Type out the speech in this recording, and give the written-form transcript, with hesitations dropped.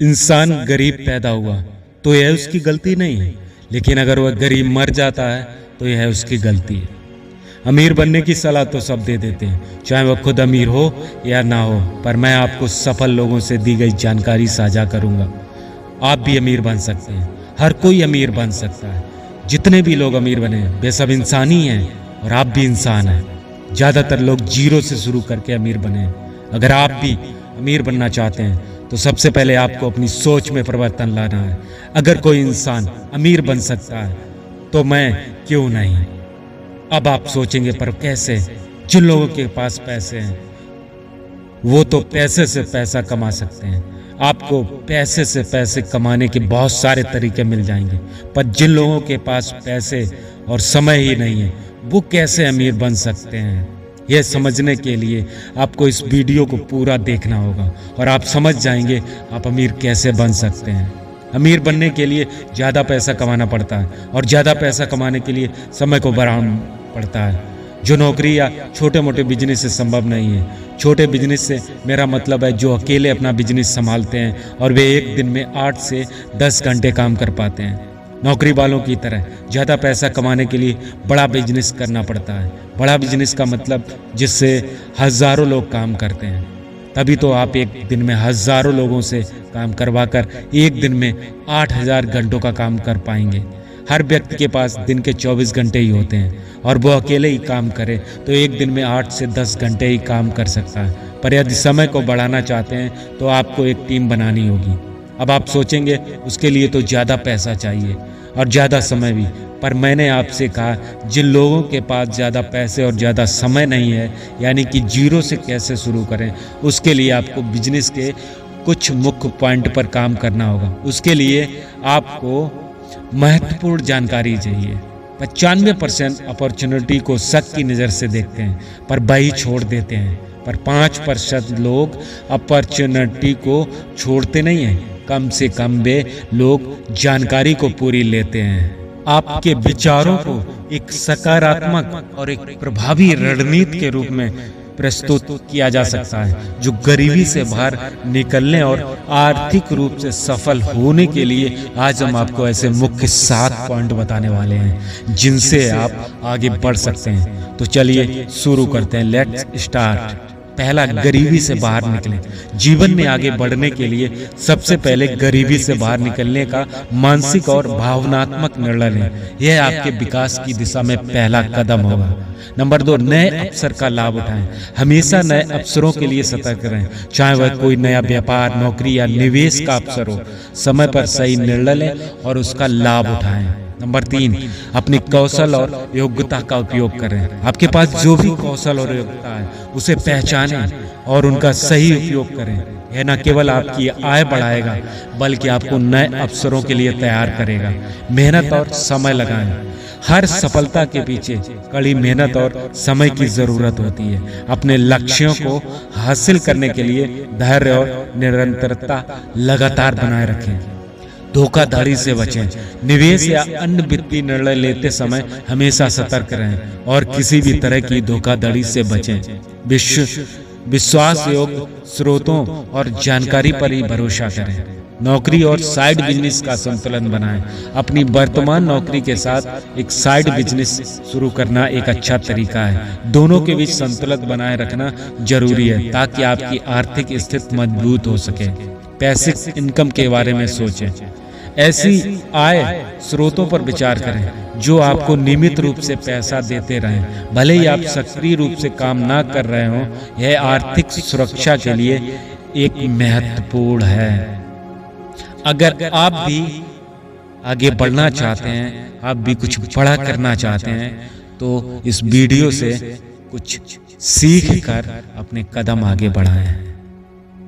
इंसान गरीब पैदा हुआ तो यह उसकी गलती नहीं है, लेकिन अगर वह गरीब मर जाता है तो यह उसकी गलती है। अमीर बनने की सलाह तो सब दे देते हैं, चाहे वह खुद अमीर हो या ना हो, पर मैं आपको सफल लोगों से दी गई जानकारी साझा करूंगा। आप भी अमीर बन सकते हैं, हर कोई अमीर बन सकता है। जितने भी लोग अमीर बने वे सब इंसान ही हैं और आप भी इंसान हैं। ज़्यादातर लोग जीरो से शुरू करके अमीर बने हैं। अगर आप भी अमीर बनना चाहते हैं तो सबसे पहले आपको अपनी सोच में परिवर्तन लाना है। अगर कोई इंसान अमीर बन सकता है तो मैं क्यों नहीं। अब आप सोचेंगे पर कैसे? जिन लोगों के पास पैसे हैं वो तो पैसे से पैसा कमा सकते हैं। आपको पैसे से पैसे कमाने के बहुत सारे तरीके मिल जाएंगे, पर जिन लोगों के पास पैसे और समय ही नहीं है वो कैसे अमीर बन सकते हैं? यह समझने के लिए आपको इस वीडियो को पूरा देखना होगा और आप समझ जाएंगे आप अमीर कैसे बन सकते हैं। अमीर बनने के लिए ज़्यादा पैसा कमाना पड़ता है और ज़्यादा पैसा कमाने के लिए समय को बढ़ाना पड़ता है, जो नौकरी या छोटे मोटे बिजनेस से संभव नहीं है। छोटे बिजनेस से मेरा मतलब है जो अकेले अपना बिजनेस संभालते हैं और वे एक दिन में 8 से 10 घंटे काम कर पाते हैं। नौकरी वालों की तरह ज़्यादा पैसा कमाने के लिए बड़ा बिजनेस करना पड़ता है। बड़ा बिजनेस का मतलब जिससे हज़ारों लोग काम करते हैं। तभी तो आप एक दिन में हज़ारों लोगों से काम करवाकर एक दिन में 8000 घंटों का काम कर पाएंगे। हर व्यक्ति के पास दिन के 24 घंटे ही होते हैं और वो अकेले ही काम करे तो एक दिन में 8 से 10 घंटे ही काम कर सकता है। पर यदि समय को बढ़ाना चाहते हैं तो आपको एक टीम बनानी होगी। अब आप सोचेंगे उसके लिए तो ज़्यादा पैसा चाहिए और ज़्यादा समय भी, पर मैंने आपसे कहा जिन लोगों के पास ज़्यादा पैसे और ज़्यादा समय नहीं है, यानी कि जीरो से कैसे शुरू करें, उसके लिए आपको बिजनेस के कुछ मुख्य पॉइंट पर काम करना होगा। उसके लिए आपको महत्वपूर्ण जानकारी चाहिए। 95% अपॉर्चुनिटी को शक की नज़र से देखते हैं पर वही छोड़ देते हैं, पर 5% लोग अपॉर्चुनिटी को छोड़ते नहीं हैं। कम से कम वे लोग जानकारी को पूरी लेते हैं। आपके विचारों को एक सकारात्मक और एक प्रभावी रणनीति के रूप में प्रस्तुत किया जा सकता है, जो गरीबी से बाहर निकलने और आर्थिक रूप से सफल होने के लिए आज हम आपको ऐसे मुख्य 7 पॉइंट बताने वाले हैं जिनसे आप आगे बढ़ सकते हैं। तो चलिए शुरू करते हैं। Let's start. पहला, गरीबी से बाहर निकलें। जीवन में आगे बढ़ने के लिए सबसे पहले गरीबी से बाहर निकलने का मानसिक और भावनात्मक निर्णय लें। यह आपके विकास की दिशा में पहला कदम होगा। नंबर 2, नए अवसर का लाभ उठाएं। हमेशा नए अवसरों के लिए सतर्क रहें, चाहे वह कोई नया व्यापार, नौकरी या निवेश का अवसर हो। समय पर सही निर्णय लें और उसका लाभ उठाएं। नंबर 3, अपनी कौशल और योग्यता का उपयोग करें। आपके पास जो भी कौशल और योग्यता है उसे पहचानें और उनका सही उपयोग करें। यह न केवल आपकी आय बढ़ाएगा बल्कि आपको नए अवसरों के लिए तैयार करेगा। मेहनत और समय लगाएं। हर सफलता के पीछे कड़ी मेहनत और समय की जरूरत होती है। अपने लक्ष्यों को हासिल करने के लिए धैर्य और निरंतरता लगातार बनाए रखें। धोखाधड़ी से बचें। निवेश या अन्य वित्तीय निर्णय लेते समय हमेशा सतर्क रहें और किसी भी तरह की धोखाधड़ी से बचें। विश्वास योग्य स्रोतों और जानकारी पर ही भरोसा करें। नौकरी और साइड बिजनेस का संतुलन बनाएं। अपनी वर्तमान नौकरी के साथ एक साइड बिजनेस शुरू करना एक अच्छा तरीका है। दोनों के बीच संतुलन बनाए रखना जरूरी है ताकि आपकी आर्थिक स्थिति मजबूत हो सके। पैसिव इनकम के बारे में सोचें। ऐसी आय स्रोतों पर विचार करें जो आपको नियमित रूप से पैसा देते रहें, भले ही आप सक्रिय रूप से काम ना कर रहे हों। यह आर्थिक सुरक्षा के लिए एक महत्वपूर्ण है। अगर आप भी आगे बढ़ना चाहते हैं, आप भी कुछ बड़ा करना चाहते हैं, तो इस वीडियो से कुछ सीख कर अपने कदम आगे बढ़ाएं।